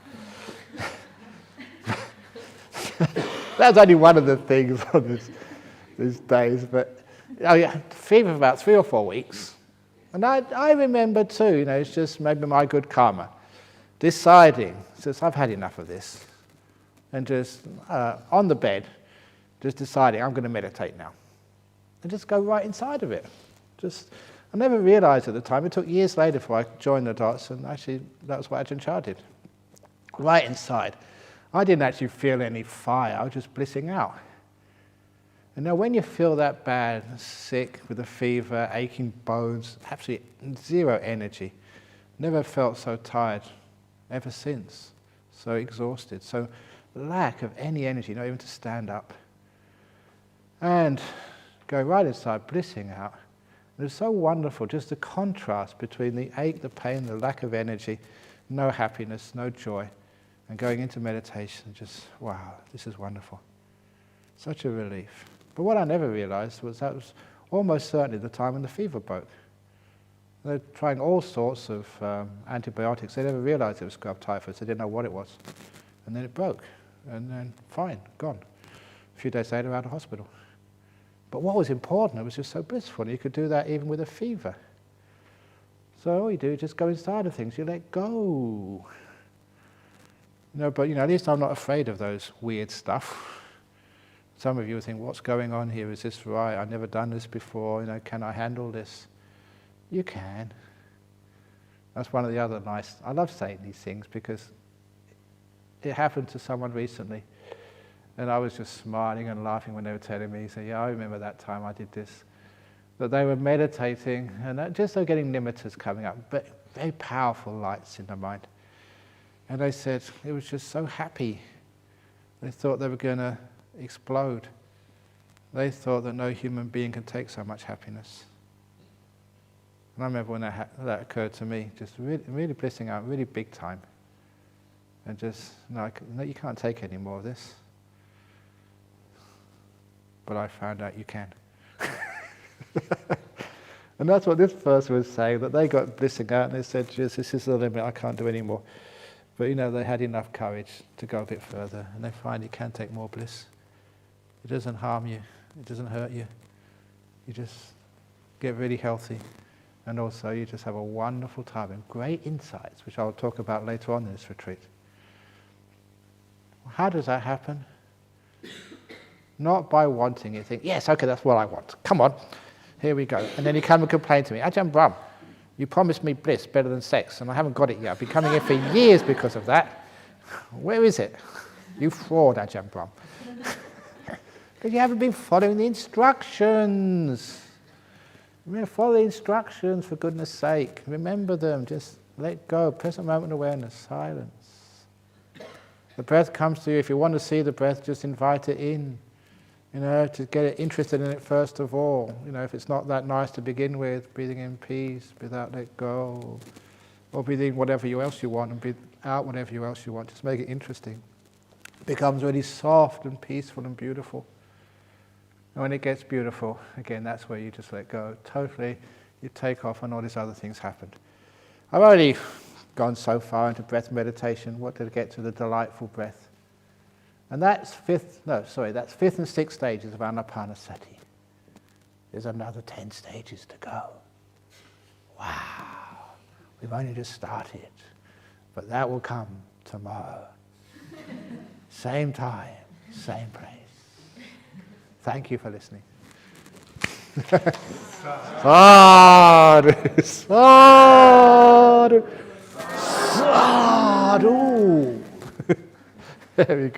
Speaker 1: That's only one of the things on these days. But fever for about 3 or 4 weeks. And I remember too, it's just maybe my good karma, deciding, since I've had enough of this, and just on the bed, just deciding I'm going to meditate now. And just go right inside of it. I never realized at the time. It took years later before I joined the dots, and actually that was what Ajahn did. Right inside. I didn't actually feel any fire. I was just blissing out. And now when you feel that bad, sick, with a fever, aching bones, absolutely zero energy, never felt so tired ever since, so exhausted, so lack of any energy, not even to stand up. And go right inside, blissing out. It was so wonderful, just the contrast between the ache, the pain, the lack of energy, no happiness, no joy, and going into meditation, just, wow, this is wonderful. Such a relief. But what I never realized was that was almost certainly the time when the fever broke. They're trying all sorts of antibiotics. They never realized it was scrub typhus. They didn't know what it was. And then it broke. And then, fine, gone. A few days later, out of hospital. But what was important, it was just so blissful. You could do that even with a fever. So all you do is just go inside of things. You let go. But at least I'm not afraid of those weird stuff. Some of you think, what's going on here? Is this right? I've never done this before. Can I handle this? You can. That's one of the other nice... I love saying these things because it happened to someone recently. And I was just smiling and laughing when they were telling me. So yeah, I remember that time I did this. But they were meditating, and just they're getting nimittas coming up, but very powerful lights in the mind. And they said it was just so happy. They thought they were going to explode. They thought that no human being can take so much happiness. And I remember when that occurred to me, just really blissing out, really big time. And just, no, you can't take any more of this. but I found out you can. And that's what this person was saying, that they got blissing out and they said, "Just, this is the limit, I can't do any more." But they had enough courage to go a bit further, and they find you can take more bliss. It doesn't harm you, it doesn't hurt you. You just get really healthy, and also you just have a wonderful time and great insights, which I'll talk about later on in this retreat. How does that happen? Not by wanting it. Think, yes, okay, that's what I want. Come on, here we go. And then you come and complain to me, Ajahn Brahm, you promised me bliss better than sex, and I haven't got it yet. I've been coming here for years because of that. Where is it? You fraud, Ajahn Brahm. Because you haven't been following the instructions. Follow the instructions, for goodness sake. Remember them, just let go. Present moment awareness, silence. The breath comes to you. If you want to see the breath, just invite it in. To get it interested in it first of all. If it's not that nice to begin with, breathing in peace, breathe out, let go. Or breathe in whatever else you want and breathe out whatever else you want. Just make it interesting. It becomes really soft and peaceful and beautiful. And when it gets beautiful, again, that's where you just let go. Totally, you take off and all these other things happen. I've already gone so far into breath meditation. What did I get to? The delightful breath. And that's fifth and sixth stages of anapanasati. There's another 10 stages to go. Wow, we've only just started, but that will come tomorrow. Same time, same place. Thank you for listening. Sadhu, sadhu, sadhu. There we go.